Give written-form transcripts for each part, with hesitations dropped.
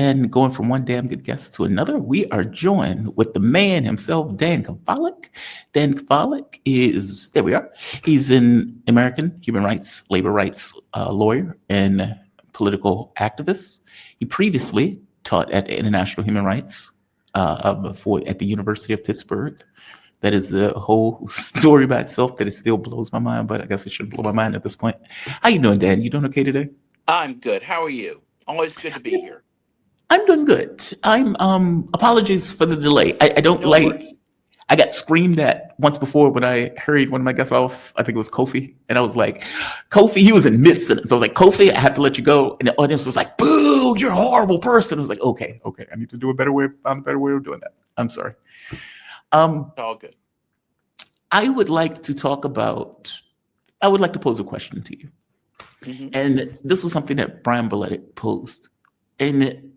And going from one damn good guest to another, we are joined with the man himself, Dan Kovalik. Dan Kovalik is, there we are, he's an American human rights, labor rights lawyer and political activist. He previously taught at the International Human Rights at the University of Pittsburgh. That is a whole story by itself that it still blows my mind, but I guess it shouldn't blow my mind at this point. How you doing, Dan? You doing okay today? I'm good. How are you? Always good to be here. I'm doing good. I'm apologies for the delay. I don't No like worries. I got screamed at once before when I hurried one of my guests off. I think it was Kofi. And I was like, Kofi, he was in mid sentence. I was like, Kofi, I have to let you go. And the audience was like, boo, you're a horrible person. I was like, okay. I need to do a better way, find a better way of doing that. I'm sorry. Um, All good. I would like to talk about, I would like to pose a question to you. hmm And this was something that Brian Belletti posed. And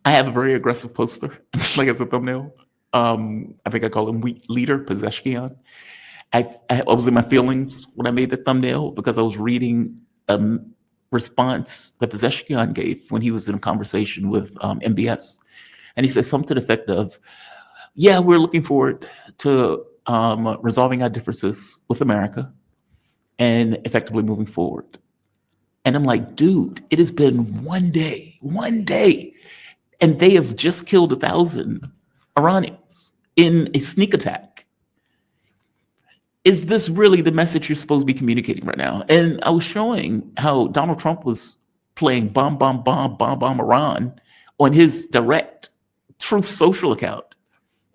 I have a very aggressive poster, like as a thumbnail. I think I call him Weak Leader Possession. I was in my feelings when I made the thumbnail because I was reading a response that Possession gave when he was in a conversation with MBS. And he said something to the effect of, yeah, we're looking forward to resolving our differences with America and effectively moving forward. And I'm like, dude, it has been one day, and they have just killed 1,000 Iranians in a sneak attack. Is this really the message you're supposed to be communicating right now? And I was showing how Donald Trump was playing bomb Iran on his direct Truth Social account,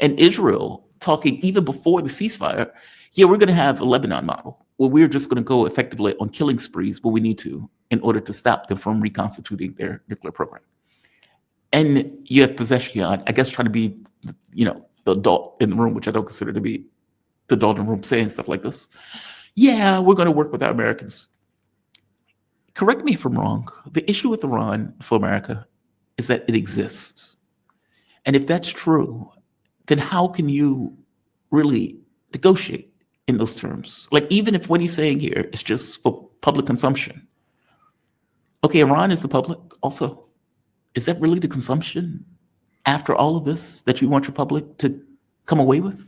and Israel talking even before the ceasefire. Yeah, we're going to have a Lebanon model where we're just going to go effectively on killing sprees where we need to in order to stop them from reconstituting their nuclear program. And you have Possession, I guess, trying to be, the adult in the room, which I don't consider to be the adult in the room, saying stuff like this. Yeah, we're going to work with our Americans. Correct me if I'm wrong. The issue with Iran for America is that it exists. And if that's true, then how can you really negotiate in those terms? Like, even if what he's saying here is just for public consumption. Okay, Iran is the public also. Is that really the consumption after all of this that you want your public to come away with?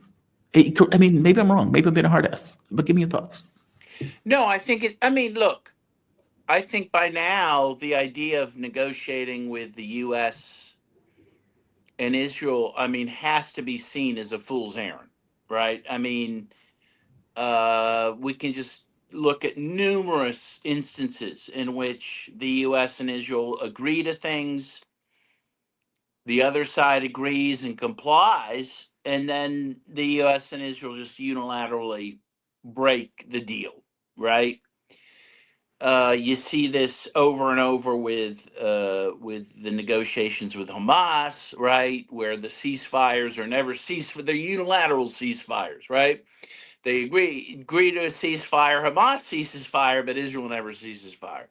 I mean, maybe I'm wrong. Maybe I'm being a hard ass, but give me your thoughts. No, I think it. I mean, look. I think by now the idea of negotiating with the U.S. and Israel, I mean, has to be seen as a fool's errand, right? I mean, we can just look at numerous instances in which the U.S. and Israel agree to things, the other side agrees and complies, and then the U.S. and Israel just unilaterally break the deal, right? You see this over and over with the negotiations with Hamas, right, where the ceasefires are never they're unilateral ceasefires, right? They agree to a ceasefire. Hamas ceases fire, but Israel never ceases fire.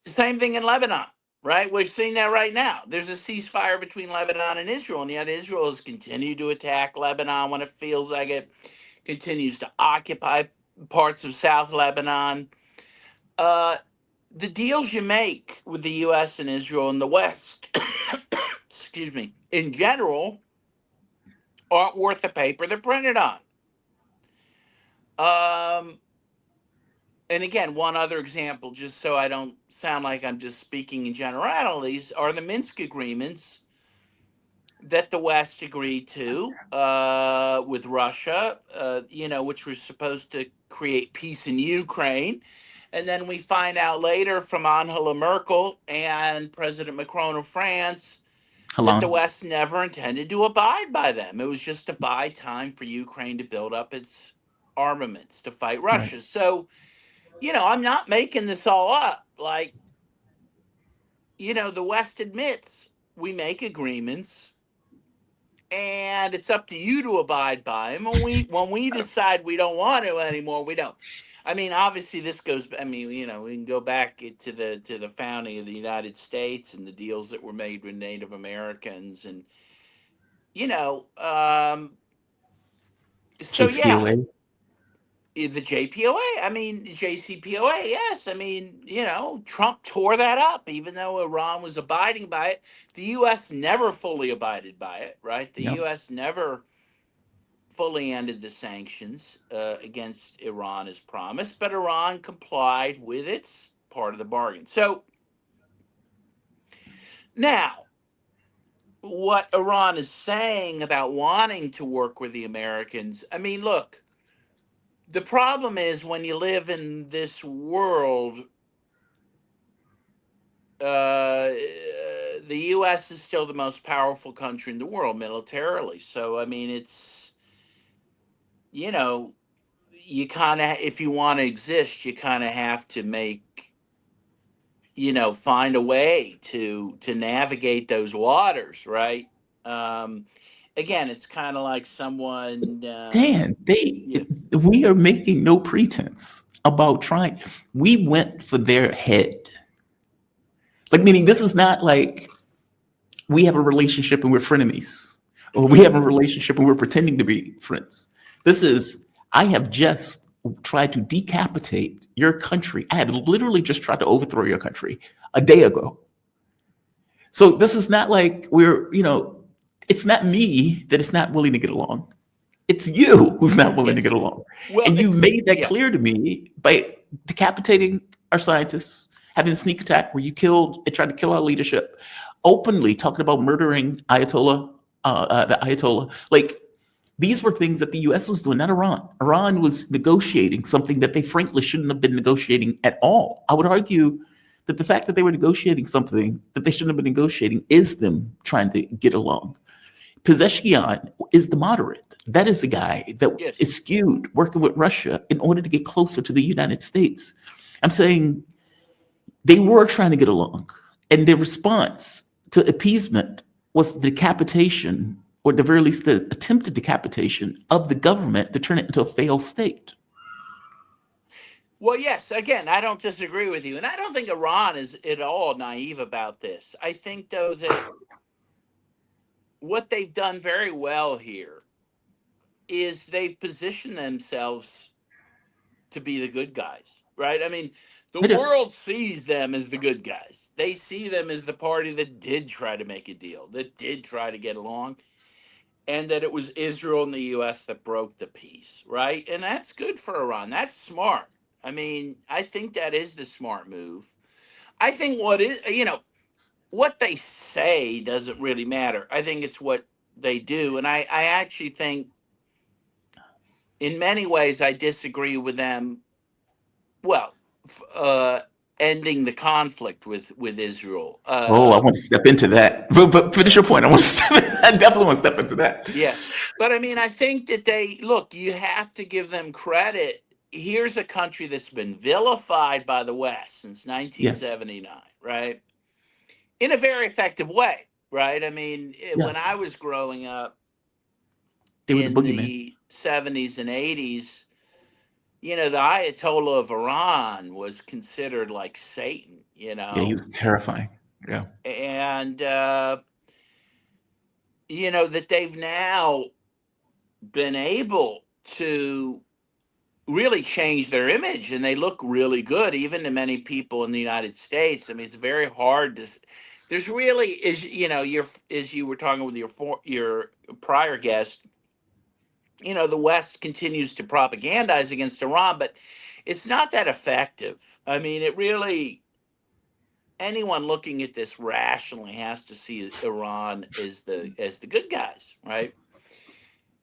Same thing in Lebanon, right? We're seeing that right now. There's a ceasefire between Lebanon and Israel, and yet Israel has continued to attack Lebanon when it feels like it, continues to occupy parts of South Lebanon. Uh, the deals you make with the U.S. and Israel and the West, excuse me, in general, aren't worth the paper they're printed on. Um, and again, one other example, just so I don't sound like I'm just speaking in generalities, are the Minsk agreements that the West agreed to with Russia, which were supposed to create peace in Ukraine. And then we find out later from Angela Merkel and President Macron of France that the Hello. West never intended to abide by them. It was just to buy time for Ukraine to build up its armaments to fight Right. Russia. So, I'm not making this all up. Like, the West admits we make agreements and it's up to you to abide by them. When we decide we don't want to anymore, we don't. I mean, obviously, this goes. I mean, we can go back to the founding of the United States and the deals that were made with Native Americans, and you know, um, so yeah, JCPOA. the JPOA. I mean, JCPOA. Yes. I mean, Trump tore that up, even though Iran was abiding by it. The U.S. never fully abided by it, right? The Yep. U.S. never fully ended the sanctions against Iran as promised, but Iran complied with its part of the bargain. So now, what Iran is saying about wanting to work with the Americans, I mean, look, the problem is when you live in this world, the U.S. is still the most powerful country in the world militarily. So, I mean, it's, you kind of, if you want to exist, you kind of have to find a way to navigate those waters, right? Um, Again, it's kind of like someone, Dan, yeah, we are making no pretense about trying. We went for their head. Like, meaning this is not like we have a relationship and we're frenemies, or we have a relationship and we're pretending to be friends. This is, I have just tried to decapitate your country. I have literally just tried to overthrow your country a day ago. So this is not like it's not me that is not willing to get along. It's you who's not willing to yes. get along. Well, And you it's made that yeah. clear to me by decapitating our scientists, having a sneak attack where you killed and tried to kill our leadership, openly talking about murdering the Ayatollah. Like, these were things that the US was doing, not Iran. Iran was negotiating something that they frankly shouldn't have been negotiating at all. I would argue that the fact that they were negotiating something that they shouldn't have been negotiating is them trying to get along. Pezeshkian is the moderate. That is the guy that Yes. is skewed working with Russia in order to get closer to the United States. I'm saying they were trying to get along. And their response to appeasement was the decapitation, or at the very least, the attempted decapitation of the government to turn it into a failed state. Well, yes. Again, I don't disagree with you, and I don't think Iran is at all naive about this. I think, though, that what they've done very well here is they've positioned themselves to be the good guys, right? I mean, the I do. world sees them as the good guys. They see them as the party that did try to make a deal, that did try to get along, and that it was Israel and the U.S. that broke the peace, right? And that's good for Iran. That's smart. I mean, I think that is the smart move. I think what they say doesn't really matter. I think it's what they do. And I actually think, in many ways, I disagree with them. Well, ending the conflict with Israel. Oh, I want to step into that. But finish your point. I definitely want to step into that. Yeah. But I mean, I think that you have to give them credit. Here's a country that's been vilified by the West since Yes. 1979, right? In a very effective way, right? I mean, Yeah. when I was growing up They were the in boogeyman. the 70s and 80s, the Ayatollah of Iran was considered like Satan, Yeah, he was terrifying. Yeah. and, that they've now been able to really change their image, and they look really good even to many people in the United States. I mean, it's very hard to, there's really, as you were talking with your prior guest, the West continues to propagandize against Iran, but it's not that effective. I mean, it really, anyone looking at this rationally has to see Iran as the good guys, right?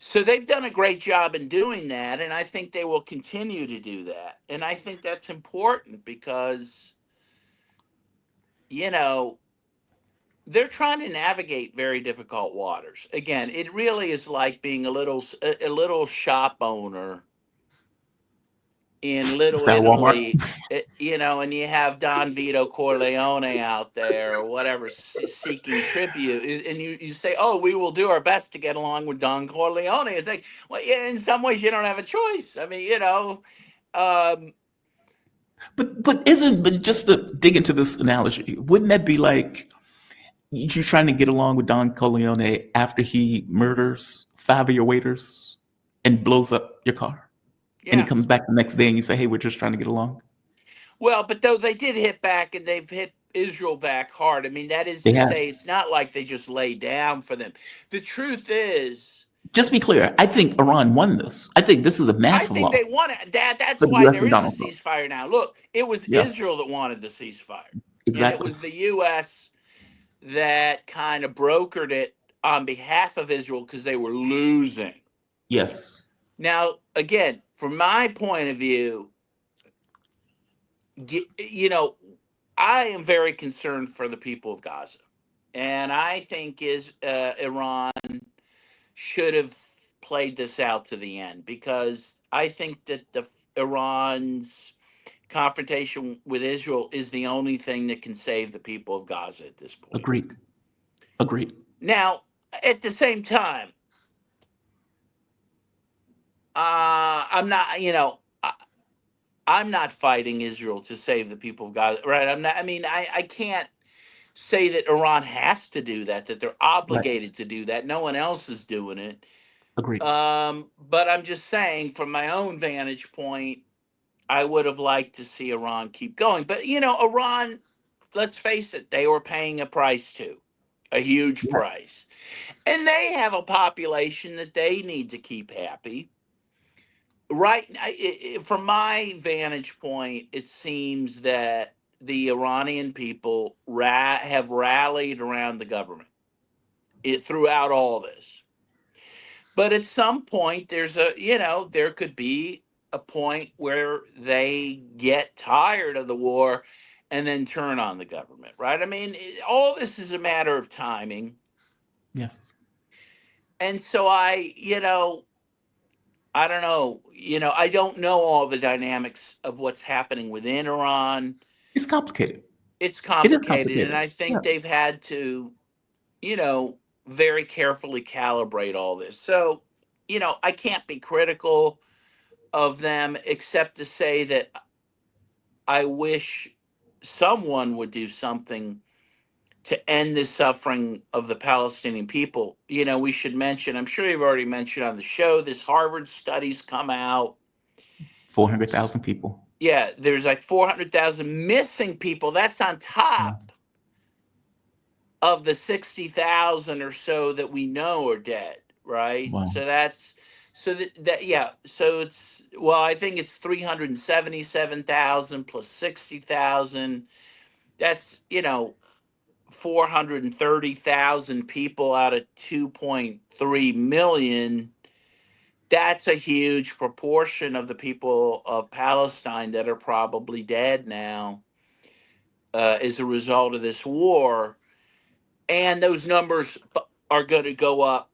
So they've done a great job in doing that, and I think they will continue to do that. And I think that's important because, they're trying to navigate very difficult waters. Again, it really is like being a little shop owner in Is Little that a Walmart? Italy, and you have Don Vito Corleone out there or whatever seeking tribute, and you say, "Oh, we will do our best to get along with Don Corleone." It's like, well, yeah, in some ways you don't have a choice. I mean, um, But just to dig into this analogy, wouldn't that be like you trying to get along with Don Corleone after he murders 5 of your waiters and blows up your car? And he Yeah. comes back the next day and you say, hey, we're just trying to get along. Well, but though they did hit back, and they've hit Israel back hard. I mean, that is They to have. say, it's not like they just lay down for them. The truth is, Just be clear. I think Iran won this. I think this is a I massive think they loss want it. That's for the why U.S. there and is a Donald Trump. ceasefire now. Look, it was Yeah, Israel that wanted the ceasefire, and it exactly. was the U.S. that kind of brokered it on behalf of Israel because they were losing. Yes, Now, again, from my point of view, you know, I am very concerned for the people of Gaza, and I think Iran should have played this out to the end, because I think that the Iran's confrontation with Israel is the only thing that can save the people of Gaza at this point. agreed. Agreed. Now, at the same time, I'm not, I'm not fighting Israel to save the people of Gaza, right? I'm not. I mean, I can't say that Iran has to do that, that they're Right. obligated to do that. No one else is doing it. Agreed. But I'm just saying, from my own vantage point, I would have liked to see Iran keep going. But, Iran, let's face it, they were paying a price too, a huge Yeah. price. And they have a population that they need to keep happy. Right. From my vantage point, it seems that the Iranian people have rallied around the government throughout all this. But at some point, there could be a point where they get tired of the war and then turn on the government, right? I mean, all this is a matter of timing. Yes. And so I don't know. I don't know all the dynamics of what's happening within Iran. It's complicated. It's It is complicated, and complicated. I Yeah. think they've had to, you know, very carefully calibrate all this. So, I can't be critical of them except to say that I wish someone would do something to end the suffering of the Palestinian people. We should mention, I'm sure you've already mentioned on the show, this Harvard study's come out. 400,000 people. Yeah, there's like 400,000 missing people. That's on Yeah. top of the 60,000 or so that we know are dead, right? Wow. So yeah, so I think it's 377,000 plus 60,000. That's, 430,000 people out of 2.3 million. That's a huge proportion of the people of Palestine that are probably dead now, as a result of this war. And those numbers are going to go up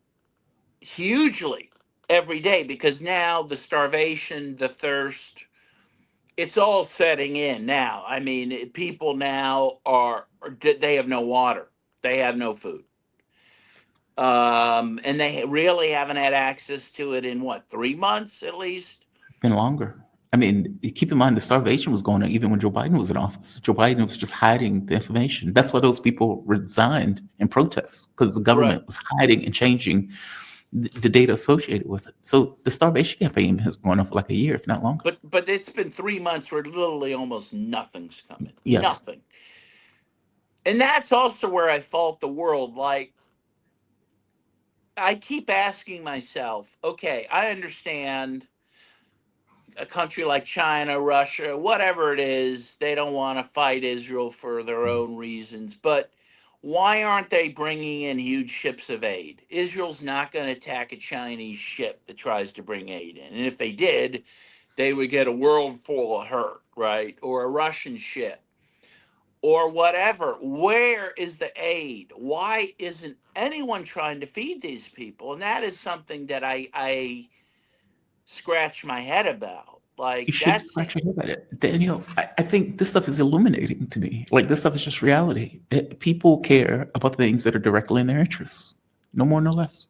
hugely every day, because now the starvation, the thirst, it's all setting in now. I mean, people now they have no water, they have no food. And they really haven't had access to it in what, 3 months at least? Been longer. I mean, keep in mind the starvation was going on even when Joe Biden was in office. Joe Biden was just hiding the information. That's why those people resigned in protest, because the Right. government was hiding and changing the data associated with it. So the starvation campaign has gone on for like a year, if not longer. But it's been 3 months where literally almost nothing's coming. Yes. Nothing. And that's also where I fault the world. Like, I keep asking myself, okay, I understand a country like China, Russia, whatever it is, they don't want to fight Israel for their own reasons. But why aren't they bringing in huge ships of aid? Israel's not going to attack a Chinese ship that tries to bring aid in. And if they did, they would get a world full of hurt, right? Or a Russian ship or whatever. Where is the aid? Why isn't anyone trying to feed these people? And that is something that I scratch my head about. You Like, should that's scratch your head at it. Daniel, I think this stuff is illuminating to me. Like, this stuff is just reality. People care about things that are directly in their interests. No more, no less.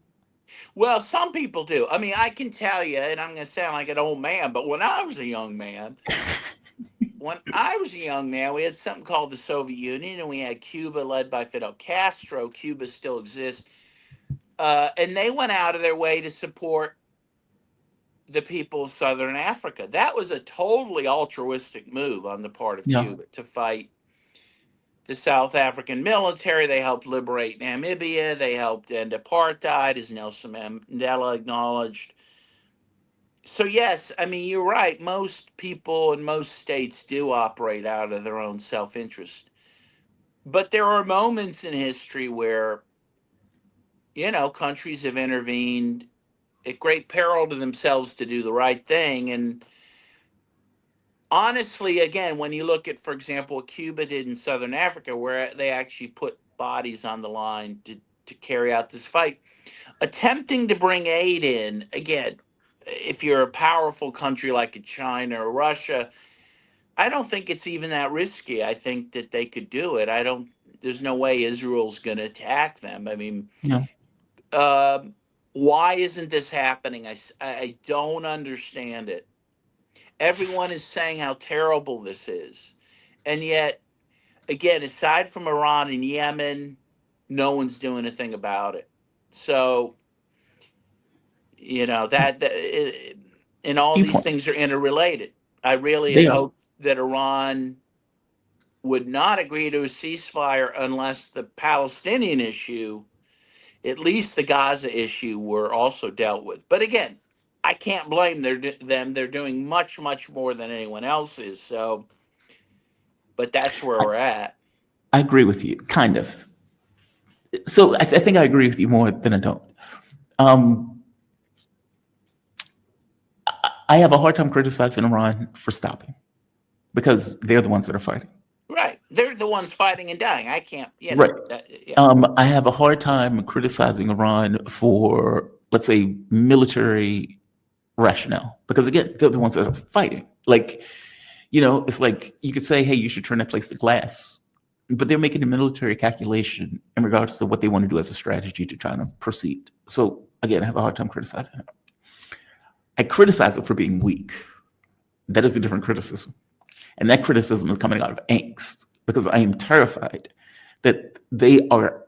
well, some people do. I mean, I can tell you, and I'm going to sound like an old man, but when I was a young man, we had something called the Soviet Union, and we had Cuba led by Fidel Castro. Cuba still exists. And they went out of their way to support, the people of Southern Africa. That was a totally altruistic move on the part of Yeah. Cuba to fight the South African military. They helped liberate Namibia. They helped end apartheid, as Nelson Mandela acknowledged. So, yes, I mean, you're right. Most people in most states do operate out of their own self interest. But there are moments in history where, countries have intervened at great peril to themselves to do the right thing. And honestly, again, when you look at, for example, what Cuba did in Southern Africa, where they actually put bodies on the line to carry out this fight, attempting to bring aid in, again, if you're a powerful country like China or Russia, I don't think it's even that risky. I think that they could do it. There's no way Israel's going to attack them. I mean, Yeah. why isn't this happening? I don't understand it. Everyone is saying how terrible this is. And yet, again, aside from Iran and Yemen, no one's doing a thing about it. So, and all Few these points. things are interrelated. I really had They are. hoped that Iran would not agree to a ceasefire unless the Palestinian issue, at least the Gaza issue, were also dealt with. But again, I can't blame them. They're doing much, much more than anyone else is. So, but that's where we're at. I agree with you, kind of. So I think I agree with you more than I don't. Um, I have a hard time criticizing Iran for stopping because they're the ones that are fighting. Right. They're the ones fighting and dying. I can't, Right. yeah. I have a hard time criticizing Iran for, let's say, military rationale because again, they're the ones that are fighting. Like, it's like you could say, hey, you should turn that place to glass, but they're making a military calculation in regards to what they want to do as a strategy to try to proceed. So again, I have a hard time criticizing it. I criticize it for being weak. That is a different criticism. And that criticism is coming out of angst because I am terrified that they are.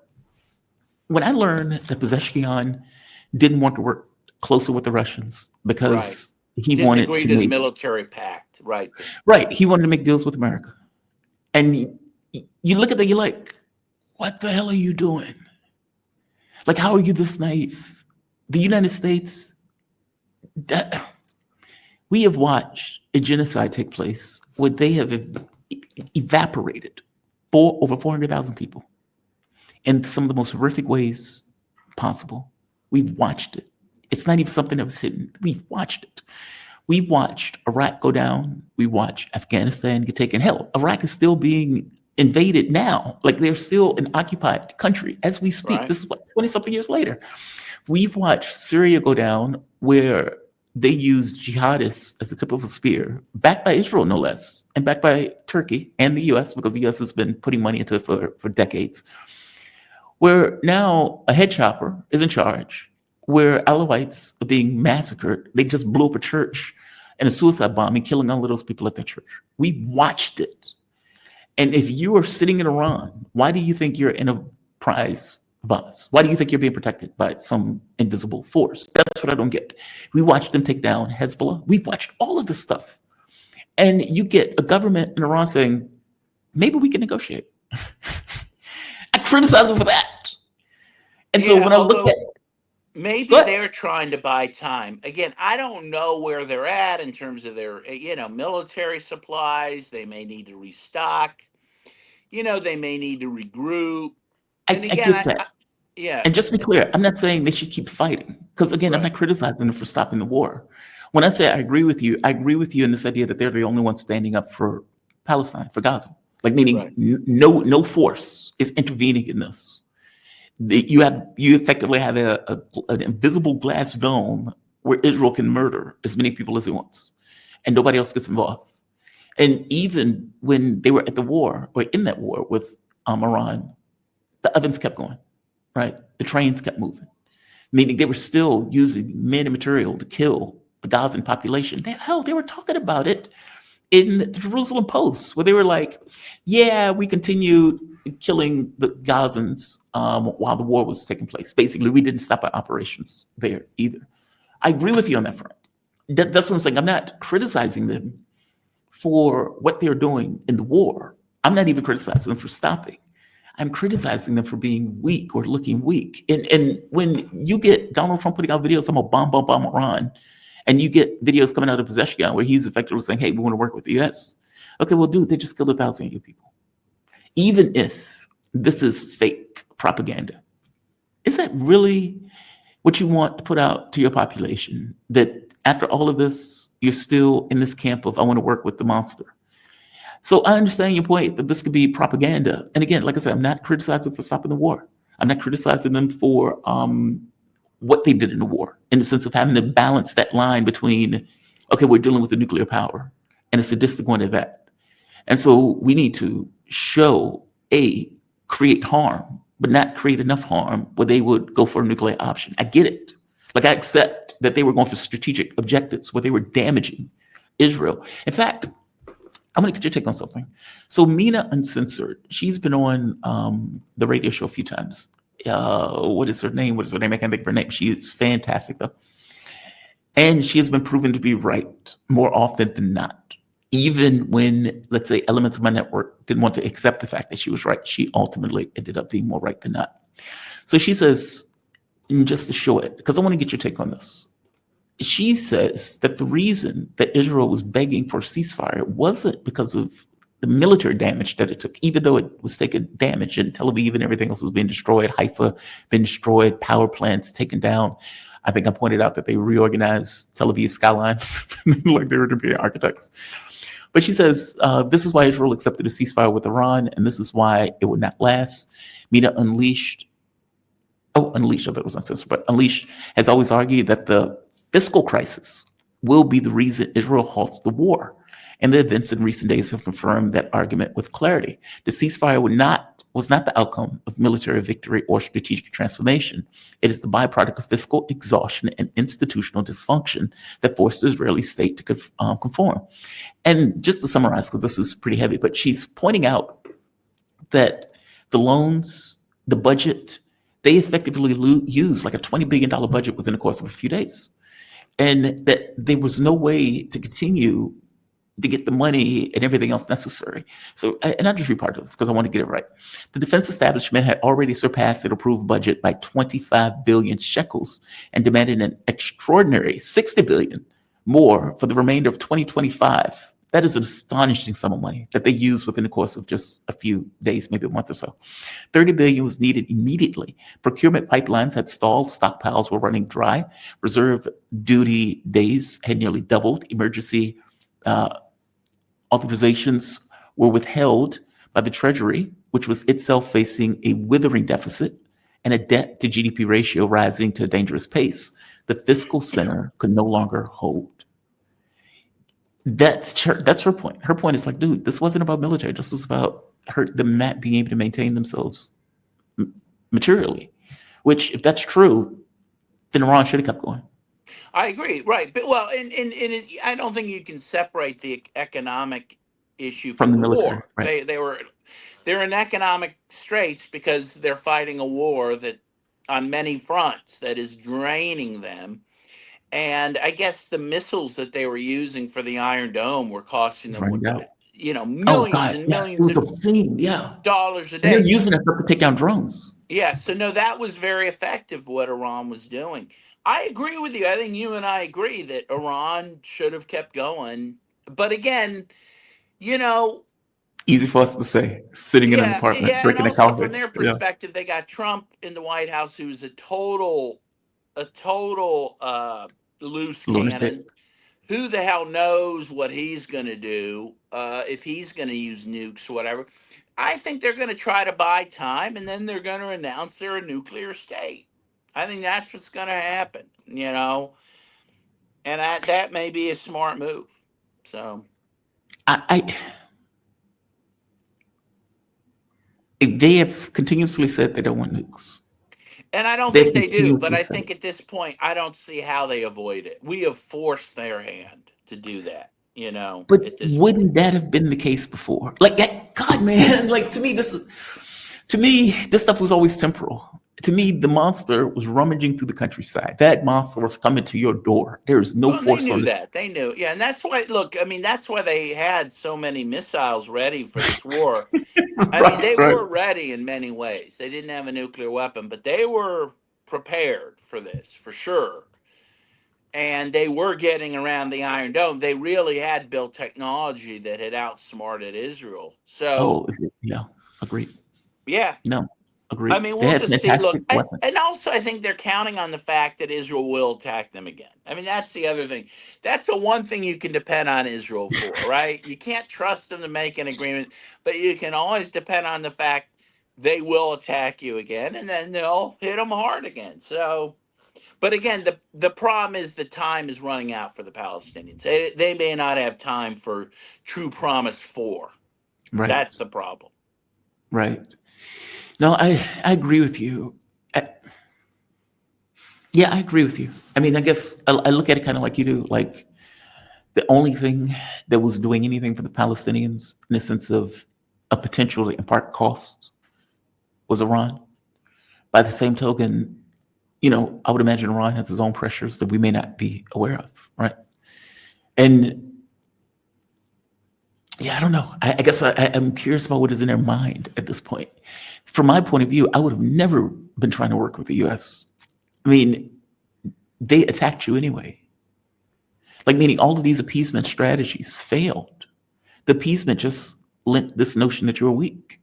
When I learned that Pezeshkian didn't want to work closer with the Russians because he Didn't wanted agree to to the make military pact, right? he wanted to make deals with America. And you look at that, you're like, what the hell are you doing? Like, how are you this naive? The United States, we have watched a genocide take place where they have evaporated over 400,000 people in some of the most horrific ways possible. We've watched it. It's not even something that was hidden. We've watched it. We watched Iraq go down. We watched Afghanistan get taken. Hell, Iraq is still being invaded now. Like they're still an occupied country as we speak. Right. This is what 20-something years later. We've watched Syria go down where they use jihadists as the tip of a spear, backed by Israel, no less, and backed by Turkey and the US, because the US has been putting money into it for decades, where now a head chopper is in charge, where Alawites are being massacred. They just blew up a church and a suicide bombing, killing all of those people at that church. We watched it. And if you are sitting in Iran, why do you think you're in a prize vase? Why do you think you're being protected by some invisible force? That's what I don't get. We watched them take down Hezbollah. We watched all of this stuff. And you get a government in Iran saying, maybe we can negotiate. I criticize them for that. And so when I look at maybe they're trying to buy time. Again, I don't know where they're at in terms of their, military supplies. They may need to restock. They may need to regroup. And again, I get that. Yeah. And just to be clear, I'm not saying they should keep fighting. Because again, I'm not criticizing them for stopping the war. When I say I agree with you in this idea that they're the only ones standing up for Palestine, for Gaza. Like meaning no force is intervening in this. You effectively have an invisible glass dome where Israel can murder as many people as it wants, and nobody else gets involved. And even when they were at the war or in that war with Iran, the ovens kept going, right? The trains kept moving, meaning they were still using men and material to kill the Gazan population. They were talking about it in the Jerusalem Post, where they were like, yeah, we continued killing the Gazans while the war was taking place. Basically, we didn't stop our operations there either. I agree with you on that front. That's what I'm saying. I'm not criticizing them for what they're doing in the war. I'm not even criticizing them for stopping. I'm criticizing them for being weak or looking weak. And when you get Donald Trump putting out videos, I'm gonna bomb Iran, and you get videos coming out of Pezeshkian where he's effectively saying, "Hey, we want to work with the U.S." Okay, well, dude, they just killed 1,000 of you people. Even if this is fake propaganda, is that really what you want to put out to your population? That after all of this, you're still in this camp of, I want to work with the monster. So I understand your point that this could be propaganda. And again, like I said, I'm not criticizing for stopping the war. I'm not criticizing them for what they did in the war, in the sense of having to balance that line between, okay, we're dealing with a nuclear power and a sadistic one at that. And so we need to show, create harm, but not create enough harm where they would go for a nuclear option. I get it. Like, I accept that they were going for strategic objectives where they were damaging Israel. In fact, I'm going to get your take on something. So Mina Uncensored, she's been on the radio show a few times. What is her name? I can't think of her name. She is fantastic, though. And she has been proven to be right more often than not. Even when, let's say, elements of my network didn't want to accept the fact that she was right, she ultimately ended up being more right than not. So she says, and just to show it, because I want to get your take on this. She says that the reason that Israel was begging for a ceasefire wasn't because of the military damage that it took, even though it was taking damage and Tel Aviv and everything else was being destroyed, Haifa been destroyed, power plants taken down. I think I pointed out that they reorganized Tel Aviv skyline like they were to be architects. But she says, this is why Israel accepted a ceasefire with Iran, and this is why it would not last. Mina Unleashed, I thought it was Uncensored, but Unleashed has always argued that the fiscal crisis will be the reason Israel halts the war. And the events in recent days have confirmed that argument with clarity. The ceasefire was not the outcome of military victory or strategic transformation. It is the byproduct of fiscal exhaustion and institutional dysfunction that forced the Israeli state to conform. And just to summarize, because this is pretty heavy, but she's pointing out that the loans, the budget, they effectively use like a $20 billion budget within the course of a few days. And that there was no way to continue to get the money and everything else necessary. So, and I'll just read part of this because I want to get it right. The defense establishment had already surpassed its approved budget by 25 billion shekels and demanded an extraordinary 60 billion more for the remainder of 2025. That is an astonishing sum of money that they used within the course of just a few days, maybe a month or so. 30 billion was needed immediately. Procurement pipelines had stalled, stockpiles were running dry, reserve duty days had nearly doubled, emergency authorizations were withheld by the Treasury, which was itself facing a withering deficit and a debt to GDP ratio rising to a dangerous pace. The fiscal center could no longer hold. That's her point. Her point is like, dude, this wasn't about military. This was about them not being able to maintain themselves materially, which, if that's true, then Iran should have kept going. I agree, right? But well, and I don't think you can separate the economic issue from the military, war. right. They're in economic straits because they're fighting a war that, on many fronts, that is draining them. And I guess the missiles that they were using for the Iron Dome were costing them, millions and millions of dollars a day. And they're using it to take down drones. Yeah, so no, that was very effective, what Iran was doing. I agree with you. I think you and I agree that Iran should have kept going. But again, easy for us to say, sitting in an apartment, drinking a coffee. From their perspective, they got Trump in the White House, who's a total loose cannon. Who the hell knows what he's going to do, if he's going to use nukes or whatever. I think they're going to try to buy time, and then they're going to announce they're a nuclear state. I think that's what's going to happen, and that may be a smart move. So, they have continuously said they don't want nukes. And I don't think they do, but I think at this point, I don't see how they avoid it. We have forced their hand to do that, But wouldn't that have been the case before? Like, God, man, like, to me, this stuff was always temporal. To me, the monster was rummaging through the countryside. That monster was coming to your door. There is no Well, and they force knew on this. that. They knew. Yeah, and that's why. Look, I mean, that's why they had so many missiles ready for this war. I mean, Right, they right. were ready in many ways. They didn't have a nuclear weapon, but they were prepared for this for sure. And they were getting around the Iron Dome. They really had built technology that had outsmarted Israel. So, Oh, yeah, agreed. yeah, No, I agreed. mean, They we'll had just see. Look, fantastic weapons. and also I think they're counting on the fact that Israel will attack them again. I mean, that's the other thing. That's the one thing you can depend on Israel for, right? You can't trust them to make an agreement, but you can always depend on the fact they will attack you again, and then they'll hit them hard again. So, but again, the problem is the time is running out for the Palestinians. They may not have time for true promise four. Right, That's the problem. right. No, I agree with you. I, yeah, I agree with you. I mean, I guess I look at it kind of like you do. Like the only thing that was doing anything for the Palestinians in the sense of a potential to impart costs was Iran. By the same token, I would imagine Iran has its own pressures that we may not be aware of, right? And yeah, I don't know. I guess I'm curious about what is in their mind at this point. From my point of view, I would have never been trying to work with the U.S. I mean, they attacked you anyway. Like, meaning all of these appeasement strategies failed. The appeasement just lent this notion that you're weak.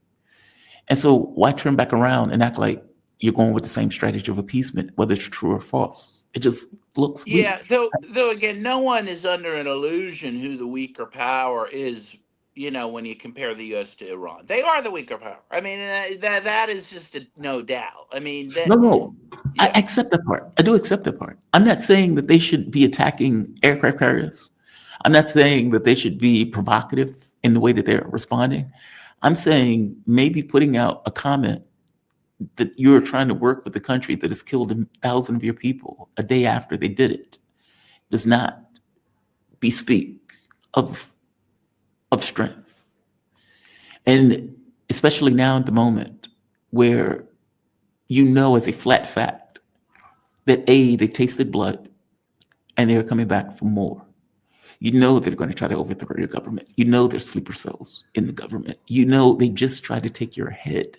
And so why turn back around and act like you're going with the same strategy of appeasement, whether it's true or false? It just looks Yeah, weak. though again, no one is under an illusion who the weaker power is. When you compare the U.S. to Iran, they are the weaker power. I mean, that is just no doubt. I mean No, that. no, I Yeah, accept that part. I do accept that part. I'm not saying that they should be attacking aircraft carriers. I'm not saying that they should be provocative in the way that they're responding. I'm saying maybe putting out a comment that you're trying to work with the country that has killed 1,000 of your people a day after they did it does not bespeak of strength. And especially now at the moment where as a flat fact that they tasted blood and they're coming back for more. They're going to try to overthrow your government. There's sleeper cells in the government. They just try to take your head.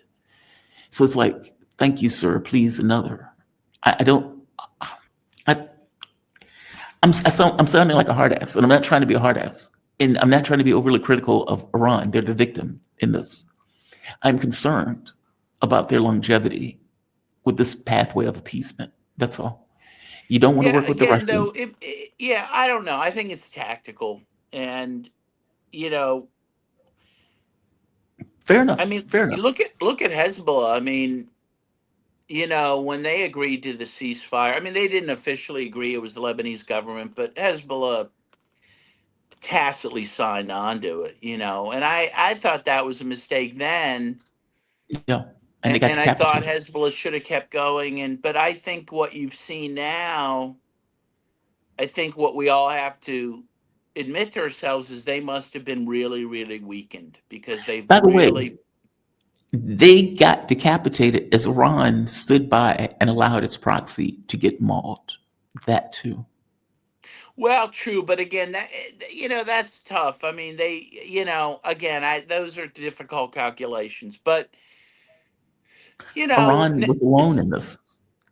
So it's like, thank you, sir. Please, another. I don't. I, I'm sounding like a hard ass, and I'm not trying to be a hard ass, and I'm not trying to be overly critical of Iran. They're the victim in this. I'm concerned about their longevity with this pathway of appeasement. That's all. You don't want to yeah. work with the Again, though, Russians. yeah, I don't know. I think it's tactical, and you know, Fair I enough. mean, Fair you enough. look at Hezbollah. I mean, when they agreed to the ceasefire, I mean, they didn't officially agree. It was the Lebanese government, but Hezbollah tacitly signed on to it. And I thought that was a mistake then. Yeah, and they got And I thought decapitated. Hezbollah should have kept going. But I think what you've seen now, I think what we all have to admit to ourselves is they must have been really, really weakened because they've By the way, really. they got decapitated as Iran stood by and allowed its proxy to get mauled. That too. Well, true, but again, that's tough. I mean, again, those are difficult calculations. But Iran was alone it's, in this.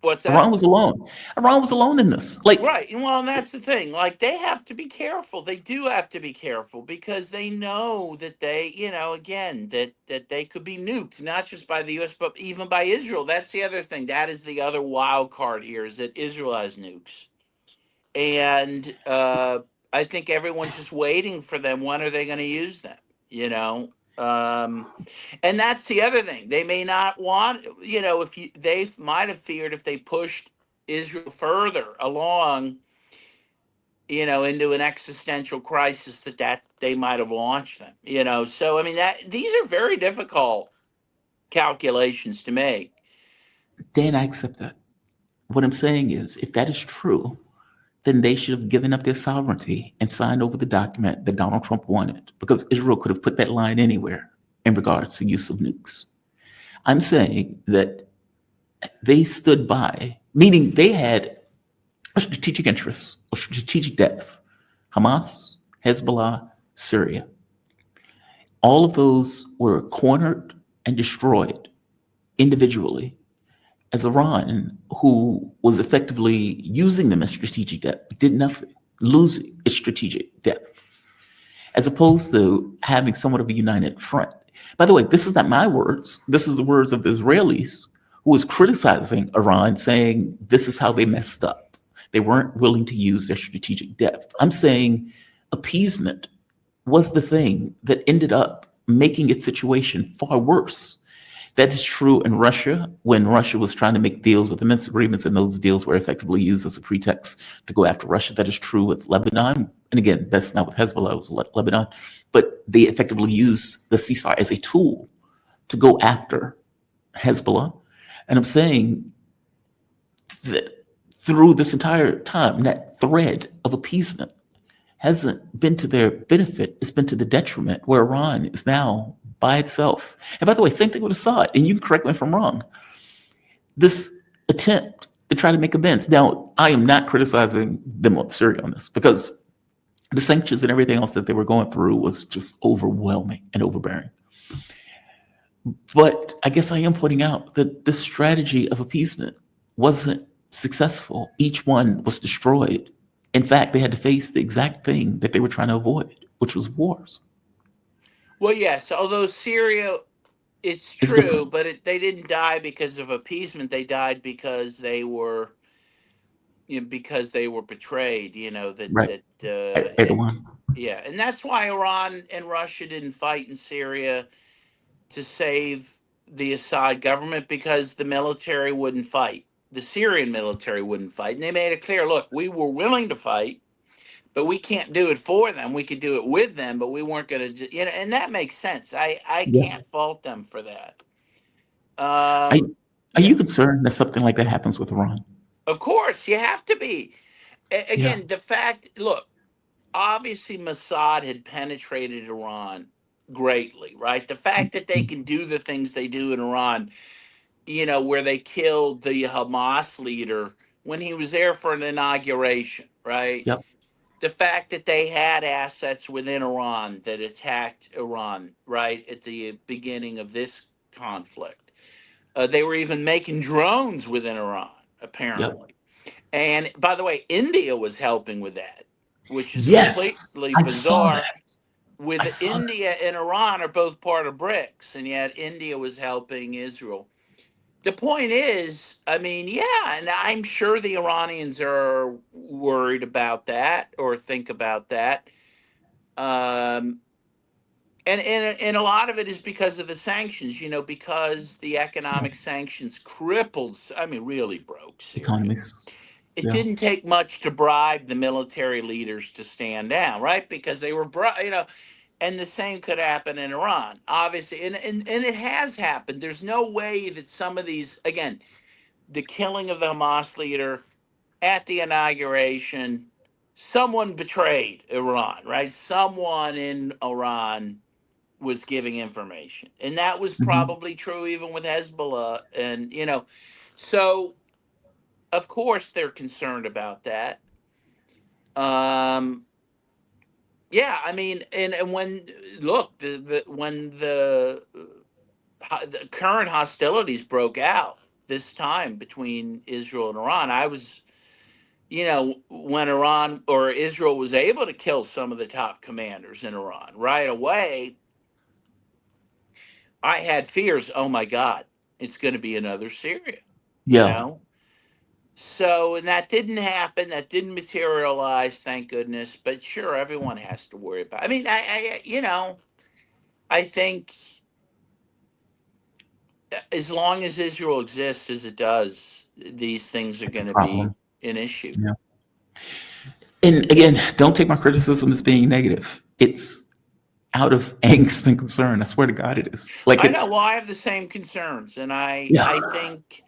what's Iran that? was alone. Iran was alone in this. Like, Right. And well, and that's the thing. Like they have to be careful. They do have to be careful because they know that again, that they could be nuked, not just by the US, but even by Israel. That's the other thing. That is the other wild card here is that Israel has nukes. And I think everyone's just waiting for them. When are they going to use them? You know? Um, and that's the other thing. They may not want, if they might have feared if they pushed Israel further along, into an existential crisis that they might have launched them. So I mean that these are very difficult calculations to make. Dan, I accept that. What I'm saying is, if that is true, then they should have given up their sovereignty and signed over the document that Donald Trump wanted, because Israel could have put that line anywhere in regards to use of nukes. I'm saying that They stood by, meaning they had a strategic interest, a strategic depth. Hamas, Hezbollah, Syria. All of those were cornered and destroyed individually as Iran, who was effectively using them as strategic depth, did nothing, losing its strategic depth, as opposed to having somewhat of a united front. By the way, this is not my words. This is the words of the Israelis, who was criticizing Iran, saying this is how they messed up. They weren't willing to use their strategic depth. I'm saying appeasement was the thing that ended up making its situation far worse. That is true in Russia, when Russia was trying to make deals with the Minsk agreements, and those deals were effectively used as a pretext to go after Russia. That is true with Lebanon. And again, that's not with Hezbollah, it was Lebanon. But they effectively used the ceasefire as a tool to go after Hezbollah. And I'm saying that through this entire time, that thread of appeasement hasn't been to their benefit, it's been to the detriment, where Iran is now by itself. And by the way, same thing with Assad, and you can correct me if I'm wrong. This attempt to try to make amends. Now, I am not criticizing them on Syria on this, because the sanctions and everything else that they were going through was just overwhelming and overbearing. But I guess I am pointing out that this strategy of appeasement wasn't successful. Each one was destroyed. In fact, they had to face the exact thing that they were trying to avoid, which was wars. Well, yes, although Syria, it's It's true, different. but they didn't die because of appeasement. They died because they were, because they were betrayed. Right. Either one. Yeah, and that's why Iran and Russia didn't fight in Syria to save the Assad government, because the military wouldn't fight. The Syrian military wouldn't fight, and they made it clear: look, we were willing to fight, but we can't do it for them. We could do it with them, but we weren't going to, and that makes sense. I Yeah. can't fault them for that. Are, are Yeah, you concerned that something like that happens with Iran? of course, you have to be. Yeah. Again, the fact, look, obviously Mossad had penetrated Iran greatly, right? The fact that they can do the things they do in Iran, where they killed the Hamas leader when he was there for an inauguration, right? Yep. The fact that they had assets within Iran that attacked Iran, right, at the beginning of this conflict. They were even making drones within Iran, Yep. apparently. And by the way, India was helping with that, which is Yes. completely I saw bizarre. that. I With saw that. India and Iran are both part of BRICS, and yet India was helping Israel. The point is, I mean, yeah, and I'm sure the Iranians are worried about that or think about that. Um, and a lot of it is because of the sanctions, because the Yeah. economic sanctions crippled, I mean, really broke Syria. Economies. It Yeah. didn't take much to bribe the military leaders to stand down, right? Because they were, and the same could happen in Iran, obviously, and it has happened. There's no way that some of these, again, the killing of the Hamas leader at the inauguration, someone betrayed Iran, right? Someone in Iran was giving information. And that was Hmm. probably true even with Hezbollah. And, so of course they're concerned about that. Um, yeah, I mean, and when, look, when the current hostilities broke out this time between Israel and Iran, I was, when Iran or Israel was able to kill some of the top commanders in Iran right away, I had fears. Oh my God, it's going to be another Syria, you Yeah. know? So, and that didn't happen. That didn't materialize, thank goodness. But sure, everyone has to worry about. I mean, I think as long as Israel exists as it does, these things are It's a going to be problem. an issue. Yeah. And again, don't take my criticism as being negative. It's out of angst and concern. I swear to God, it is. Like I know. it's, Well, I have the same concerns, and yeah, I think,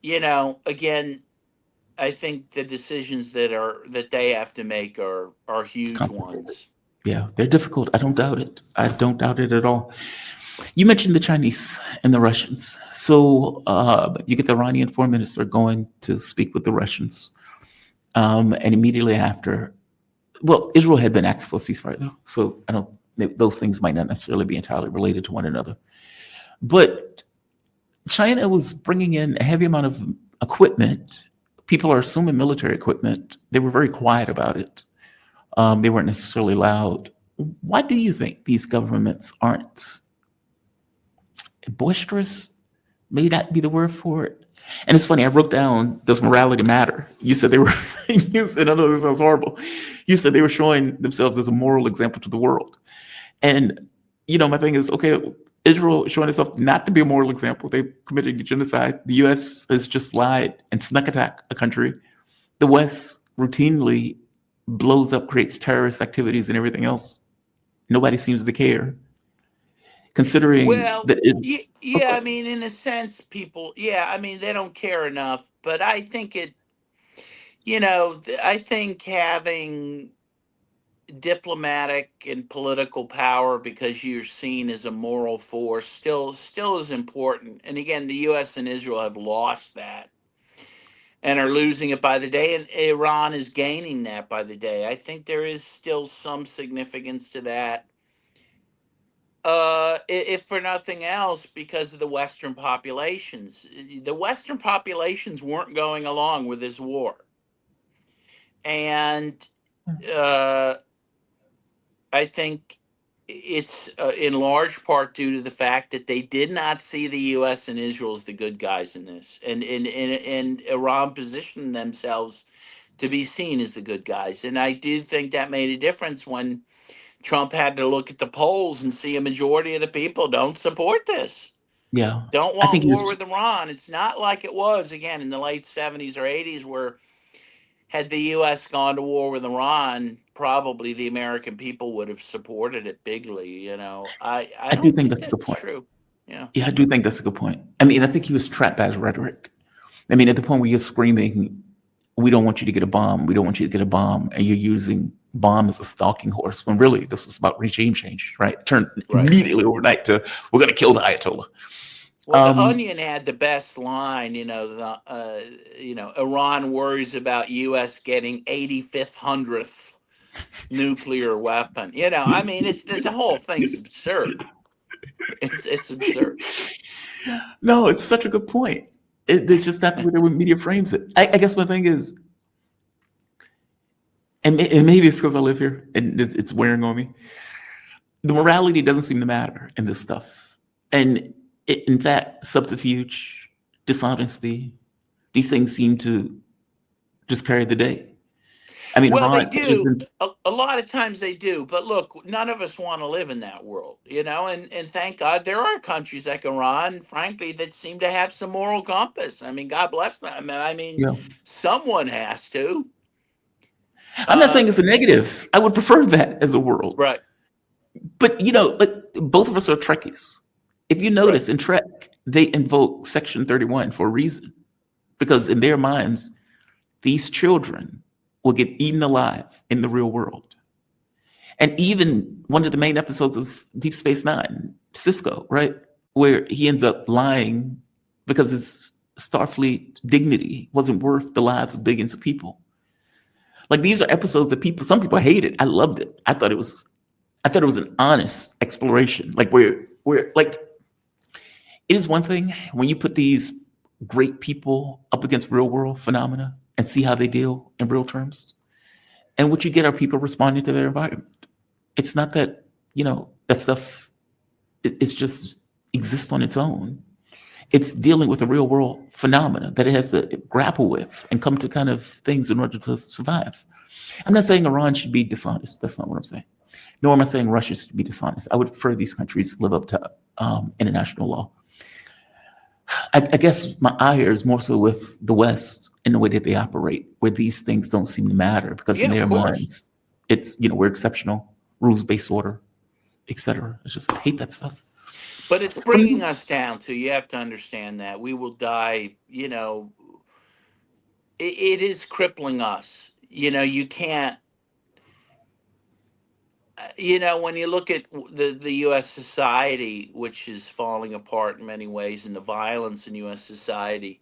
again, I think the decisions that they have to make are it's huge complicated. ones. Yeah, they're difficult. I don't doubt it. I don't doubt it at all. You mentioned the Chinese and the Russians. So you get the Iranian foreign minister going to speak with the Russians. And immediately after, well, Israel had been asked for a ceasefire, though. So I don't, those things might not necessarily be entirely related to one another. But China was bringing in a heavy amount of equipment. People are assuming military equipment. They were very quiet about it. They weren't necessarily loud. Why do you think these governments aren't boisterous? May not be the word for it. And it's funny, I wrote down, does morality matter? You said they were, you said, I know this sounds horrible. You said they were showing themselves as a moral example to the world. And, my thing is, okay, Israel is showing itself not to be a moral example. They committed genocide. The U.S. has just lied and snuck attack a country. The West routinely blows up, creates terrorist activities and everything else. Nobody seems to care. Considering Well, that it, yeah, I mean, in a sense, people, yeah, I mean, they don't care enough, but I think I think having diplomatic and political power because you're seen as a moral force still is important. And again, the US and Israel have lost that and are losing it by the day, and Iran is gaining that by the day. I think there is still some significance to that. If for nothing else, because of the Western populations. The Western populations weren't going along with this war. And uh, I think it's in large part due to the fact that they did not see the U.S. and Israel as the good guys in this, and Iran positioned themselves to be seen as the good guys. And I do think that made a difference when Trump had to look at the polls and see a majority of the people don't support this, yeah, don't I want think he war was. with Iran. It's not like it was again in the late 70s or 80s where had the U.S. gone to war with Iran, probably the American people would have supported it bigly. I I do don't think think that's a good that's point. true. Yeah, Yeah, I do think that's a good point. I mean, I think he was trapped by his rhetoric. I mean, at the point where you're screaming, "We don't want you to get a bomb. We don't want you to get a bomb," and you're using bomb as a stalking horse, when really this was about regime change, right? Turned right. immediately overnight to we're going to kill the Ayatollah. Well, the Um, Onion had the best line. Iran worries about U.S. getting 8500th nuclear weapon. I mean, it's the whole thing's absurd. It's absurd. no, it's such a good point. It's just not the way the media frames it. I guess my thing is, and maybe it's because I live here and it's wearing on me. The morality doesn't seem to matter in this stuff. And in fact, subterfuge, dishonesty, these things seem to just carry the day. I mean, Well, they Iran pushes do. in, A lot of times they do. But look, none of us want to live in that world, and thank God there are countries like Iran, frankly, that seem to have some moral compass. I mean, God bless them. I mean, yeah. someone has to. I'm not Uh, saying it's a negative. I would prefer that as a world. right, But, like, both of us are Trekkies. If you right. notice in Trek, they invoke Section 31 for a reason. Because in their minds, these children will get eaten alive in the real world. And even one of the main episodes of Deep Space Nine, Cisco, right, where he ends up lying because his Starfleet dignity wasn't worth the lives of billions of people. Like, these are episodes that some people hated. I loved it. I thought it was an honest exploration. Like, where like, it is one thing when you put these great people up against real world phenomena and see how they deal in real terms. And what you get are people responding to their environment. It's not that, that stuff, it's just exists on its own. It's dealing with a real world phenomena that it has to grapple with and come to kind of things in order to survive. I'm not saying Iran should be dishonest. That's not what I'm saying. Nor am I saying Russia should be dishonest. I would prefer these countries live up to international law. I guess my ire is more so with the West in the way that they operate, where these things don't seem to matter because in Yeah, of their course. minds, it's, we're exceptional, rules based order, etc. It's just, I hate that stuff. But it's bringing From us down to, you have to understand that we will die, it is crippling us. You can't, when you look at the U.S. society, which is falling apart in many ways, and the violence in U.S. society,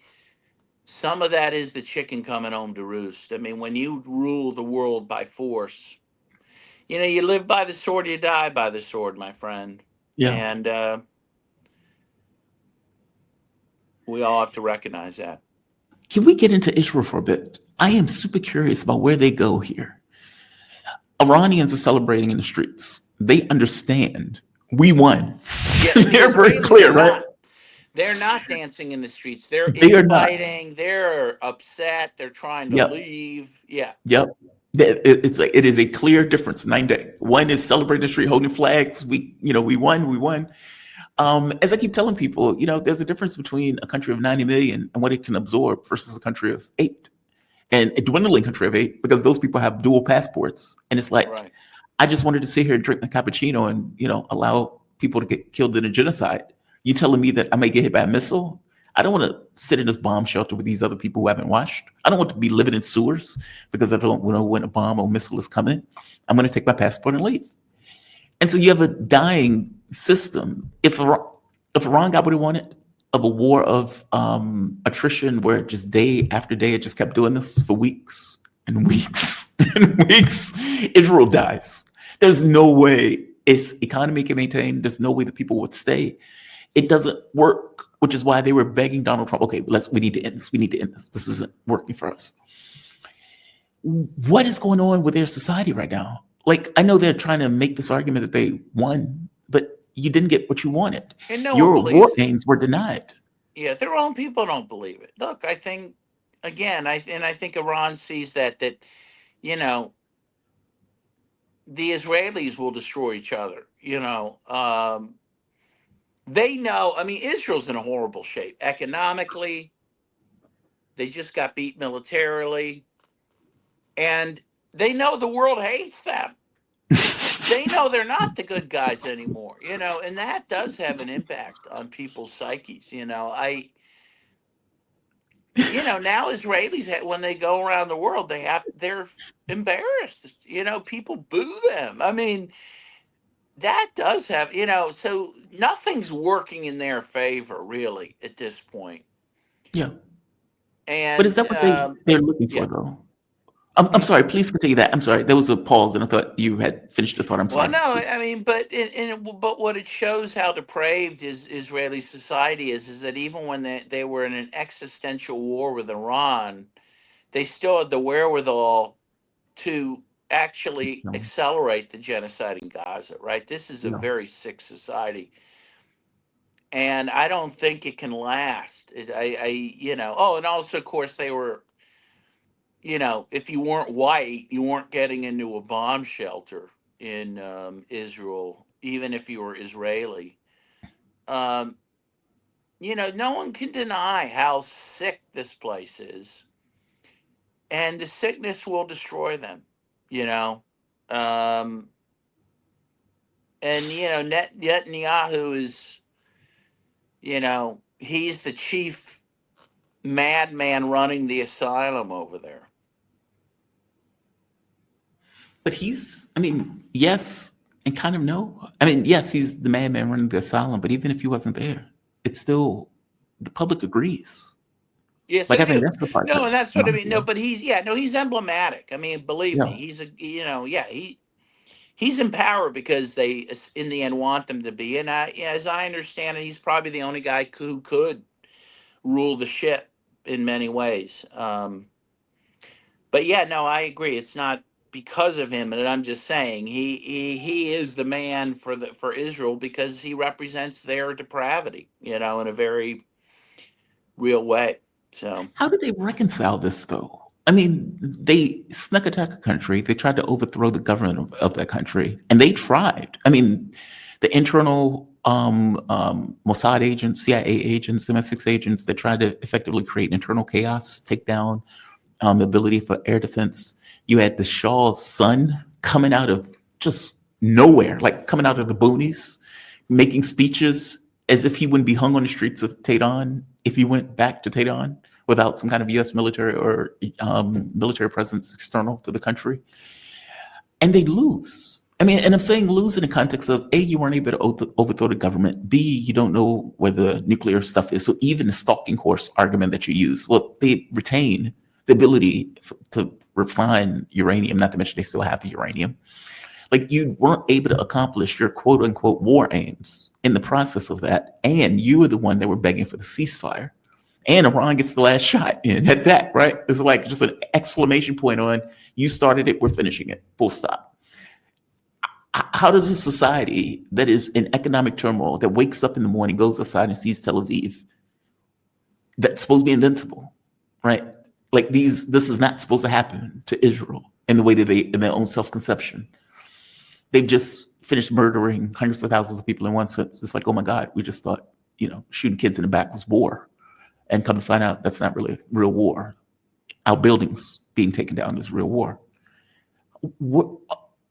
some of that is the chicken coming home to roost. I mean, when you rule the world by force, you live by the sword, you die by the sword, my friend. Yeah. And we all have to recognize that. Can we get into Israel for a bit? I am super curious about where they go here. Iranians are celebrating in the streets. They understand we won. Yeah, They're very Israelis clear, are right? not. They're not dancing in the streets. They're They are not. infighting. They're upset. They're trying to Yep. leave. Yeah. Yep. It is a clear difference 9 day. One is celebrating the street, holding flags. We won, we won. As I keep telling people, there's a difference between a country of 90 million and what it can absorb versus a country of 8. And a dwindling country of 8, because those people have dual passports. And it's like, Right. I just wanted to sit here and drink my cappuccino and, allow people to get killed in a genocide. You telling me that I may get hit by a missile? I don't want to sit in this bomb shelter with these other people who haven't washed. I don't want to be living in sewers because I don't know when a bomb or missile is coming. I'm going to take my passport and leave. And so you have a dying system. If Iran got what it wanted, of a war of attrition where just day after day it just kept doing this for weeks and weeks and weeks, Israel dies. There's no way its economy can maintain. There's no way that people would stay. It doesn't work, which is why they were begging Donald Trump, okay, we need to end this. We need to end this. This isn't working for us. What is going on with their society right now? Like, I know they're trying to make this argument that they won, but you didn't get what you wanted. And no Your one war believes it. games were denied. Yeah, their own people don't believe it. Look, I think again, I think Iran sees that the Israelis will destroy each other. They know. I mean, Israel's in a horrible shape economically. They just got beat militarily, and they know the world hates them. They know they're not the good guys anymore. And that does have an impact on people's psyches. Now Israelis, when they go around the world, they're embarrassed. People boo them. I mean, that does have, so nothing's working in their favor really at this point. Yeah. And But is that what they're looking for, yeah. though? I'm sorry. Please continue that. I'm sorry. There was a pause, and I thought you had finished the thought. I'm sorry. Well, no, Please. I mean, but what it shows how depraved Israeli society is that even when they were in an existential war with Iran, they still had the wherewithal to actually No. accelerate the genocide in Gaza. Right? This is a No. very sick society, and I don't think it can last. Oh, and also, of course, they were. If you weren't white, you weren't getting into a bomb shelter in Israel, even if you were Israeli. Um, no one can deny how sick this place is, and the sickness will destroy them. You know, um, and Netanyahu is, he's the chief madman running the asylum over there. But I mean, yes, and kind of no. I mean, yes, he's the madman running the asylum, but even if he wasn't there, it's still, the public agrees. Yes, Like, they I think do. that's the part No, and that's that's what I mean. No, but he's emblematic. I mean, believe me, yeah. he's he's in power because they, in the end, want them to be. And as I understand it, he's probably the only guy who could rule the ship in many ways. But yeah, no, I agree. It's not because of him, and I'm just saying he is the man for Israel because he represents their depravity, in a very real way. So How did they reconcile this, though? I mean, they snuck attack a country. They tried to overthrow the government of that country, and they tried. I mean, the internal Mossad agents, CIA agents, MI6 agents, they tried to effectively create internal chaos, take down the ability for air defense. You had the Shah's son coming out of just nowhere, like coming out of the boonies, making speeches as if he wouldn't be hung on the streets of Tehran if he went back to Tehran without some kind of U.S. military or military presence external to the country. And they lose. I mean, and I'm saying lose in the context of A, you weren't able to overthrow the government. B, you don't know where the nuclear stuff is. So even the stalking horse argument that you use, well, they retain the ability to refine uranium, not to mention they still have the uranium. Like you weren't able to accomplish your quote unquote war aims in the process of that. And you were the one that were begging for the ceasefire. And Iran gets the last shot in at that, right? It's like just an exclamation point on you started it, we're finishing it, full stop. How does a society that is in economic turmoil, that wakes up in the morning, goes outside and sees Tel Aviv, that's supposed to be invincible, right? Like this is not supposed to happen to Israel in the way that they, in their own self-conception. They've just finished murdering hundreds of thousands of people in one sense. It's like, oh my God, we just thought, shooting kids in the back was war. And come to find out that's not really real war. Our buildings being taken down is real war. What,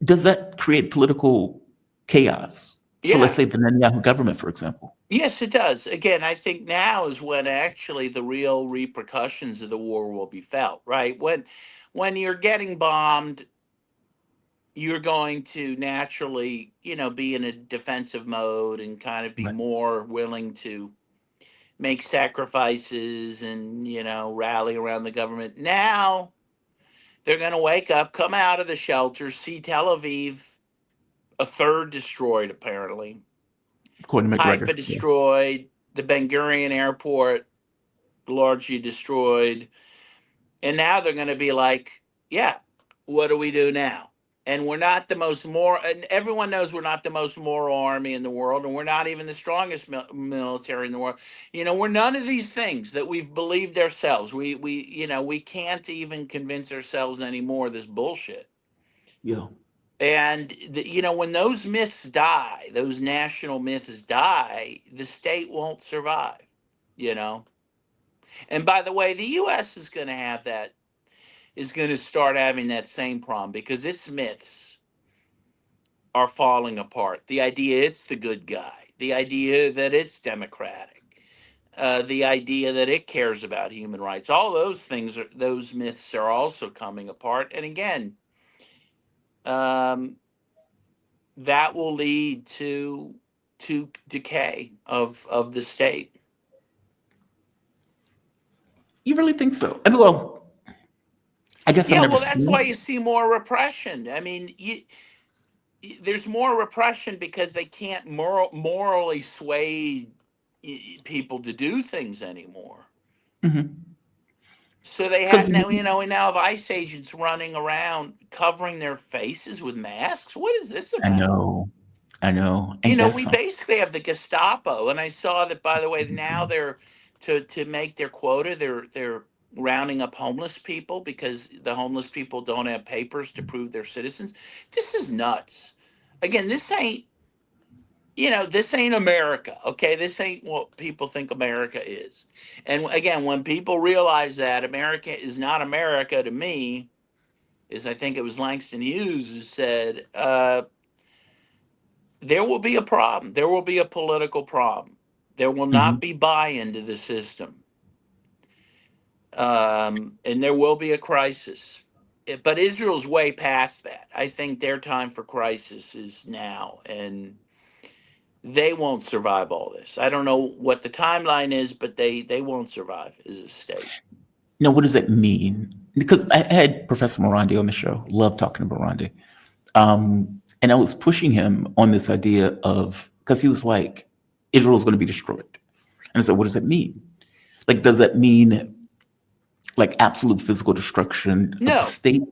does that create political chaos for, let's say, the Netanyahu government, for example? Yes, it does. Again, I think now is when actually the real repercussions of the war will be felt, right? When you're getting bombed, you're going to naturally, be in a defensive mode and kind of be Right. more willing to make sacrifices and, rally around the government. Now they're going to wake up, come out of the shelter, see Tel Aviv, a third destroyed, apparently. According to Haifa McGregor. destroyed, the Ben Gurion airport largely destroyed. And now they're going to be like, yeah, what do we do now? And we're not the most moral, and everyone knows we're not the most moral army in the world, and we're not even the strongest military in the world. We're none of these things that we've believed ourselves. We can't even convince ourselves anymore of this bullshit. Yeah. And when those myths die, those national myths die, the state won't survive. You know. And by the way, the U.S. is going to have that. Is going to start having that same problem because its myths are falling apart. The idea it's the good guy, the idea that it's democratic, the idea that it cares about human rights. All those things, those myths are also coming apart. And again, that will lead to decay of the state. You really think so? I mean, well, I guess I've Yeah, never well, that's seen why it. you see more repression. I mean, there's more repression because they can't morally sway people to do things anymore. So they have Because now, we now have ICE agents running around covering their faces with masks. What is this I about? know, I know. Ain't that We something? basically have the Gestapo, and I saw that, by the way, now they're to make their quota, they're rounding up homeless people because the homeless people don't have papers to prove they're citizens. This is nuts. Again, this ain't America, okay? This ain't what people think America is. And again, when people realize that America is not America to me, is I think it was Langston Hughes who said, there will be a problem. There will be a political problem. There will not be buy-in to the system. And there will be a crisis. But Israel's way past that. I think their time for crisis is now. And they won't survive all this. I don't know what the timeline is, but they won't survive as a state. Now, what does that mean? Because I had Professor Morandi on the show. Love talking to Morandi. And I was pushing him on this idea of, because he was like, Israel's going to be destroyed. And I said, what does that mean? Like, does that mean like absolute physical destruction of the No, state?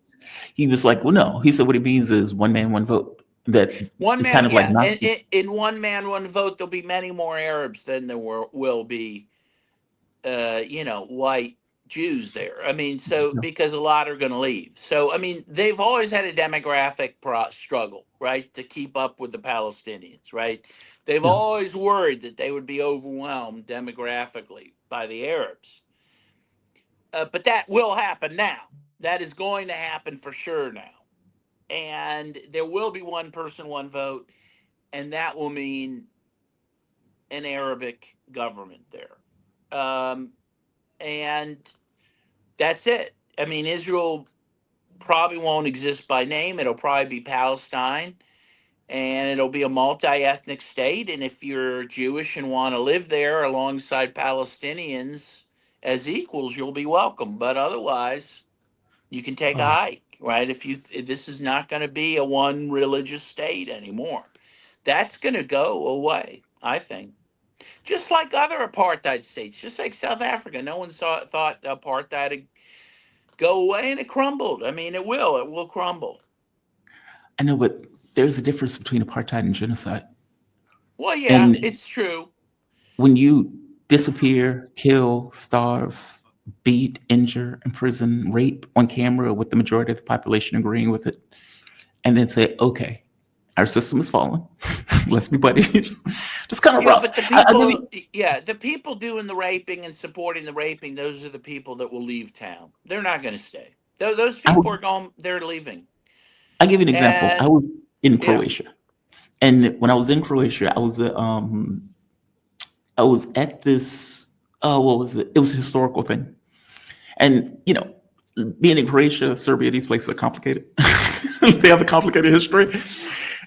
He was like, well, no. He said, what it means is one man, one vote. That one it man, kind of like yeah. not. And in one man, one vote, there'll be many more Arabs than there will be, white Jews there. I mean, so because a lot are going to leave. So, I mean, they've always had a demographic struggle, right, to keep up with the Palestinians, right? They've Yeah. always worried that they would be overwhelmed demographically by the Arabs. But that will happen now. That is going to happen for sure now. And there will be one person, one vote, and that will mean an Arabic government there. And that's it. I mean, Israel probably won't exist by name. It'll probably be Palestine. and it'll be a multi-ethnic state. And if you're Jewish and want to live there alongside Palestinians as equals, you'll be welcome. But otherwise, you can take a Oh, hike, right? If this is not going to be a one religious state anymore, that's going to go away, I think. Just like other apartheid states, just like South Africa, no one thought apartheid would go away, and it crumbled. I mean, it will. It will crumble. I know, but there's a difference between apartheid and genocide. Well, yeah, And it's true. when you disappear, kill, starve, beat, injure, imprison, rape on camera with the majority of the population agreeing with it, and then say, okay, our system is falling. Let's be buddies. Just kind of Yeah, rough. but the I'll give people, you, yeah, the people doing the raping and supporting the raping, those are the people that will leave town. They're not going to stay. Those I people will, are going. They're leaving. I'll give you an example. I And was in yeah, Croatia. And when I was in Croatia, I was at this, oh, what was it? It was a historical thing. And, being in Croatia, Serbia, these places are complicated. They have a complicated history.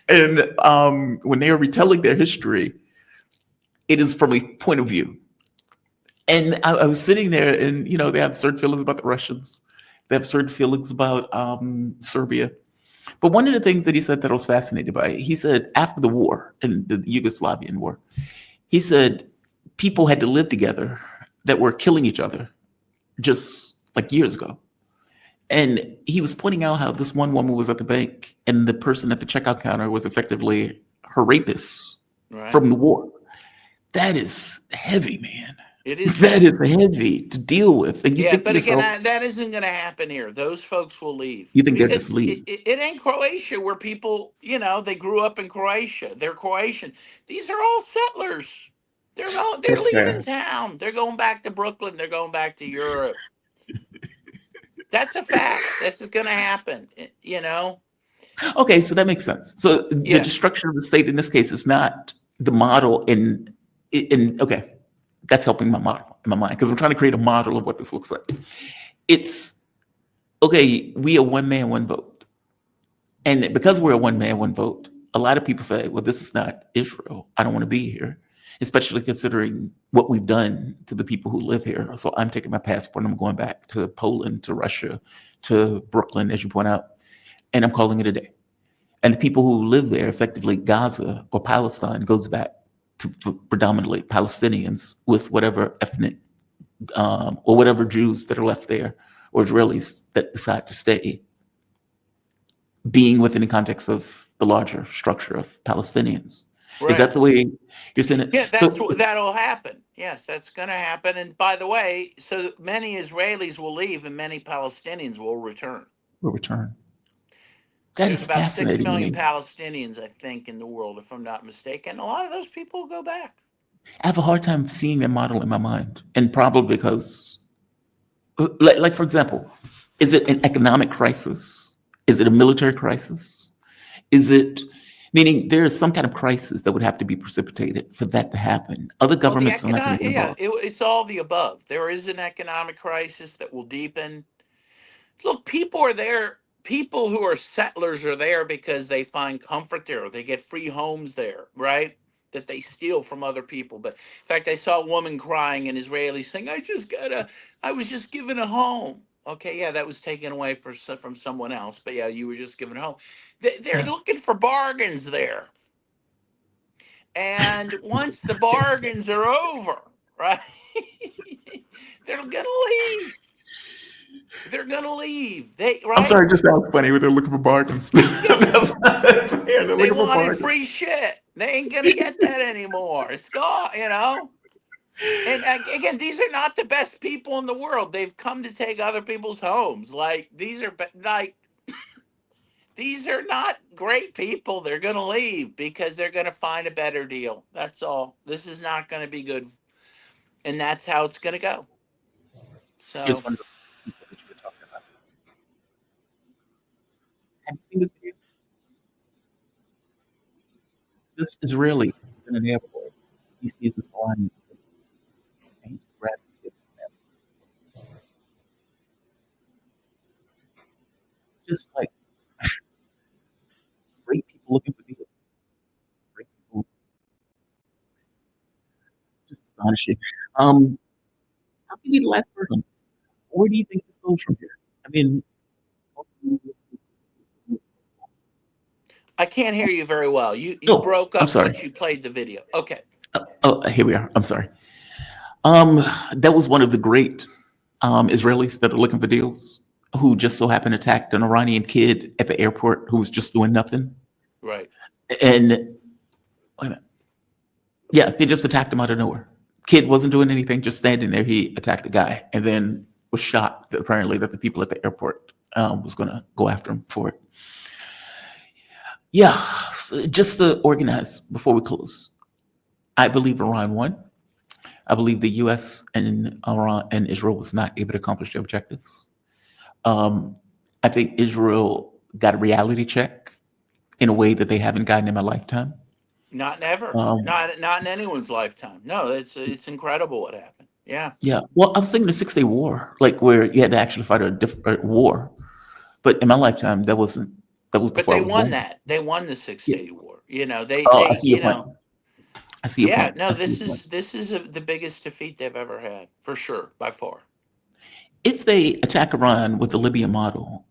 And when they are retelling their history, it is from a point of view. And I was sitting there, and, they have certain feelings about the Russians. They have certain feelings about Serbia. But one of the things that he said that I was fascinated by, he said after the war, in the Yugoslavian war, he said people had to live together that were killing each other just like years ago. And he was pointing out how this one woman was at the bank and the person at the checkout counter was effectively her rapist right. from the war. That is heavy, man. It is That heavy. is heavy to deal with. And you Yeah, think to but again, yourself, that isn't going to happen here. Those folks will leave you think they're just because leaving. it ain't Croatia where people, they grew up in Croatia. They're Croatian. These are all settlers. They're That's leaving fair. town. They're going back to Brooklyn. They're going back to Europe. That's a fact. That's going to happen. Okay, so that makes sense. So the Yeah. destruction of the state in this case is not the model in okay, that's helping my model in my mind because I'm trying to create a model of what this looks like. It's okay, we are one man, one vote. And because we're a one man, one vote, a lot of people say, well, this is not Israel. I don't want to be here, especially considering what we've done to the people who live here. So I'm taking my passport and I'm going back to Poland, to Russia, to Brooklyn, as you point out, and I'm calling it a day. And the people who live there, effectively Gaza or Palestine, goes back to predominantly Palestinians with whatever ethnic or whatever Jews that are left there or Israelis that decide to stay, being within the context of the larger structure of Palestinians. Is Right. that the way you're saying it? Yeah, So that'll happen. Yes, that's going to happen. And by the way, so many Israelis will leave and many Palestinians will return. we'll return. That There's is about 6 fascinating to million me. Palestinians, I think, in the world, if I'm not mistaken. A lot of those people will go back. I have a hard time seeing that model in my mind, and probably because, like for example, is it an economic crisis? Is it a military crisis? Is it meaning there is some kind of crisis that would have to be precipitated for that to happen? Other Well, the governments are not going economic, to get yeah, involved. it's all the above. There is an economic crisis that will deepen. Look, people are there. People who are settlers are there because they find comfort there, or they get free homes there, right? That they steal from other people. But in fact, I saw a woman crying, an Israeli, saying, I was just given a home." Okay, yeah, that was taken away from someone else, but yeah, you were just given a home. They're Yeah. looking for bargains there, and once the bargains are over, right, they're gonna leave. They're gonna leave. They I'm right. sorry, just that was funny. They're looking for bargains. Yeah, That's not fair. They're they looking for wanted bargains. free shit. They ain't gonna get that anymore. It's gone. And again, these are not the best people in the world. They've come to take other people's homes. Like these are not great people. They're gonna leave because they're gonna find a better deal. That's all. This is not gonna be good, and that's how it's gonna go. Here's So one of the people that you were talking about. Have you seen this video? This Israeli is in an airport. He sees this one and he just grabs it. Just like great people looking for deals. astonishing. Um, I'll give you the last word on this. Where do you think this goes from here? I mean, I can't hear you very well. You oh, broke I'm up sorry. once you played the video. Okay. Here we are. I'm sorry. That was one of the great Israelis that are looking for deals who just so happened to attack an Iranian kid at the airport who was just doing nothing. Right. And wait a minute. Yeah, they just attacked him out of nowhere. Kid wasn't doing anything, just standing there. He attacked the guy and then was shocked that apparently that the people at the airport was going to go after him for it. Yeah, so just to organize before we close, I believe Iran won. I believe the U.S. and Iran and Israel was not able to accomplish their objectives. I think Israel got a reality check in a way that they haven't gotten in my lifetime. Not never. Um, Not in anyone's lifetime. No, it's incredible what happened. Yeah. yeah, well, I was thinking the 6 Day War, like where you had to actually fight a different war, but in my lifetime, that was But before I they was won born. that. They won the Yeah. 6 Day War. You know, Oh, I they see your point. I see your yeah, point. no, I see your point. this is the biggest defeat they've ever had, for sure, by far. If they attack Iran with the Libyan model,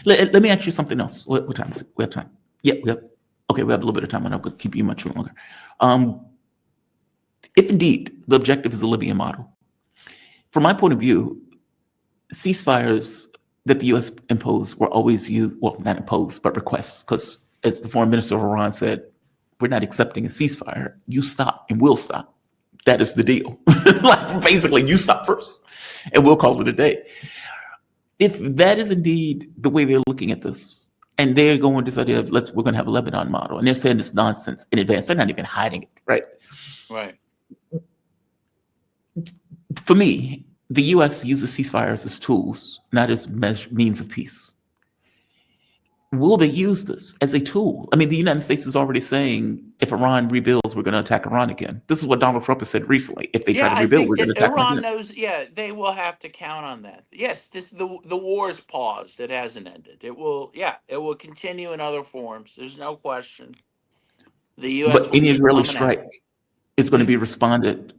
let me ask you something else. What time is it? We have time. Yeah, we have. Okay, we have a little bit of time. I'm not going to keep you much longer. If indeed the objective is the Libyan model, from my point of view, ceasefires that the U.S. imposed were always used, well, not imposed, but requests, because as the foreign minister of Iran said, we're not accepting a ceasefire. You stop and we'll stop. That is the deal. Like basically, you stop first, and we'll call it a day. If that is indeed the way they're looking at this, and they're going this idea of we're going to have a Lebanon model, and they're saying this nonsense in advance, they're not even hiding it, right? Right. For me, the U.S. uses ceasefires as tools, not as means of peace. Will they use this as a tool? I mean, the United States is already saying if Iran rebuilds, we're going to attack Iran again. This is what Donald Trump has said recently. If they try Yeah, to I rebuild, think we're going to that attack them Iran again. knows. Yeah, they will have to count on that. Yes, the war is paused. It hasn't ended. It will. Yeah, it will continue in other forms. There's no question. The U.S. But will any keep Israeli coming at strike it. is going to be responded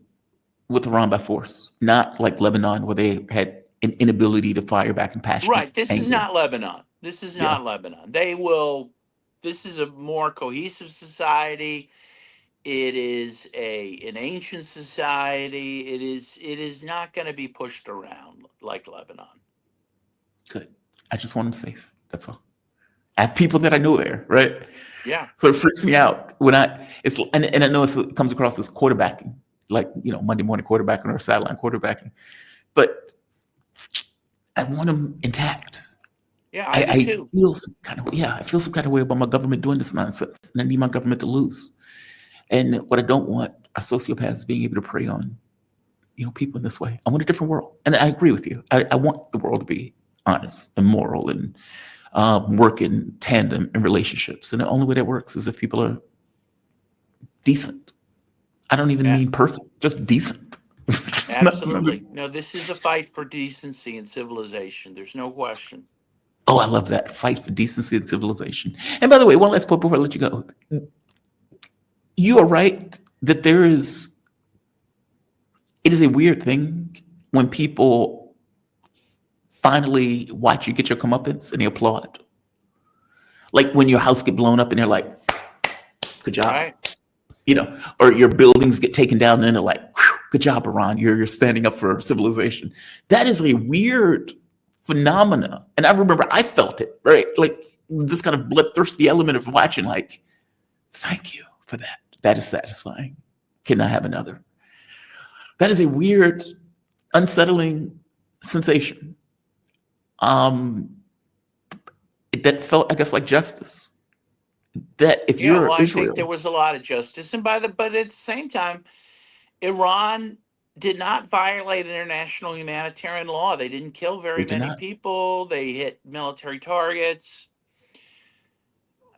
with Iran by force, not like Lebanon, where they had an inability to fire back in passionate Right. This is anger. not Lebanon. This is Yeah. not Lebanon. They will. This is a more cohesive society. It is an ancient society. It is not going to be pushed around like Lebanon. Good. I just want them safe. That's all. I have people that I know there, right? Yeah. So it freaks me out when it's and I know if it comes across as quarterbacking, like Monday morning quarterbacking or sideline quarterbacking, but I want them intact. Yeah, I do I too. feel some kind of I feel some kind of way about my government doing this nonsense, and I need my government to lose. And what I don't want are sociopaths being able to prey on people in this way. I want a different world, and I agree with you. I want the world to be honest and moral and work in tandem in relationships. And the only way that works is if people are decent. I don't even Yeah, mean perfect, just decent. absolutely. No, this is a fight for decency and civilization. There's no question. Oh, I love that. Fight for decency and civilization. And by the way, one last point before I let you go. You are right that it is a weird thing when people finally watch you get your comeuppance and they applaud. Like when your house get blown up and they're like, good job. Right. Or your buildings get taken down and they're like, good job, Iran. You're standing up for civilization. That is a weird phenomena. And I remember I felt it, right? Like this kind of bloodthirsty element of watching, like, thank you for that. That is satisfying. Can I have another? That is a weird, unsettling sensation. That felt, I guess, like justice. That if Yeah, you're well, I Israel, think there was a lot of justice, but at the same time, Iran did not violate international humanitarian law. They didn't kill very they did many not. people. They hit military targets.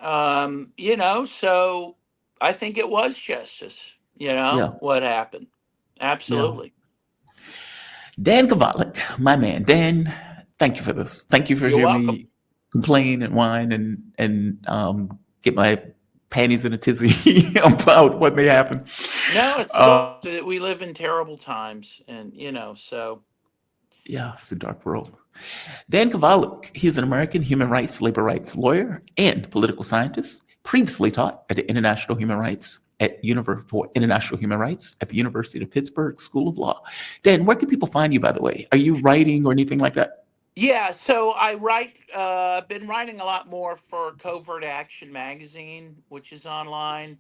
So I think it was justice. Yeah, What happened? yeah. Absolutely. Dan Kovalik, my man. Dan, thank you for this. Thank you for You're hearing welcome. me complain and whine and get my panties in a tizzy about what may happen. No, it's Uh, we live in terrible times, and so yeah, it's a dark world. Dan Kovalik, he's an American human rights, labor rights lawyer and political scientist, previously taught at the for International Human Rights at the University of Pittsburgh School of Law. Dan, where can people find you, by the way? Are you writing or anything like that? yeah. So I write. I've been writing a lot more for Covert Action magazine, which is online.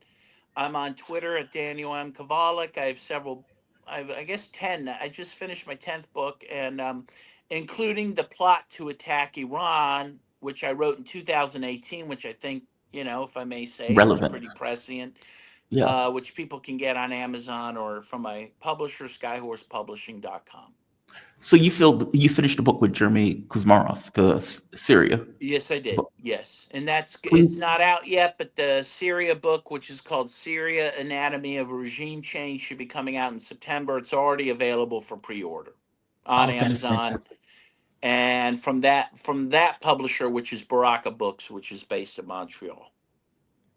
I'm on Twitter at Daniel M. Kovalik. I have several, I guess 10. I just finished my 10th book, and including The Plot to Attack Iran, which I wrote in 2018, which I think, if I may say, was Relevant. pretty prescient, Yeah. which people can get on Amazon or from my publisher, skyhorsepublishing.com. So you finished a book with Jeremy Kuzmarov, the Syria. Yes, I did. book. Yes. And it's Please. not out yet, but the Syria book, which is called Syria Anatomy of Regime Change, should be coming out in September. It's already available for pre-order on Oh, that is Amazon. fantastic. And from that publisher, which is Baraka Books, which is based in Montreal.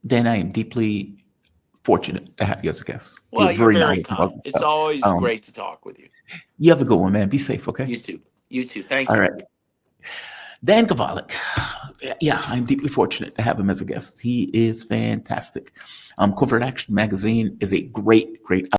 Dan, I am deeply fortunate to have you as a guest. Well, you're very knowledgeable kind. about It's stuff. always great to talk with you. You have a good one, man. Be safe, okay? You too. You too. Thank All you. right. Dan Kovalik. Yeah, I'm deeply fortunate to have him as a guest. He is fantastic. Covert Action Magazine is a great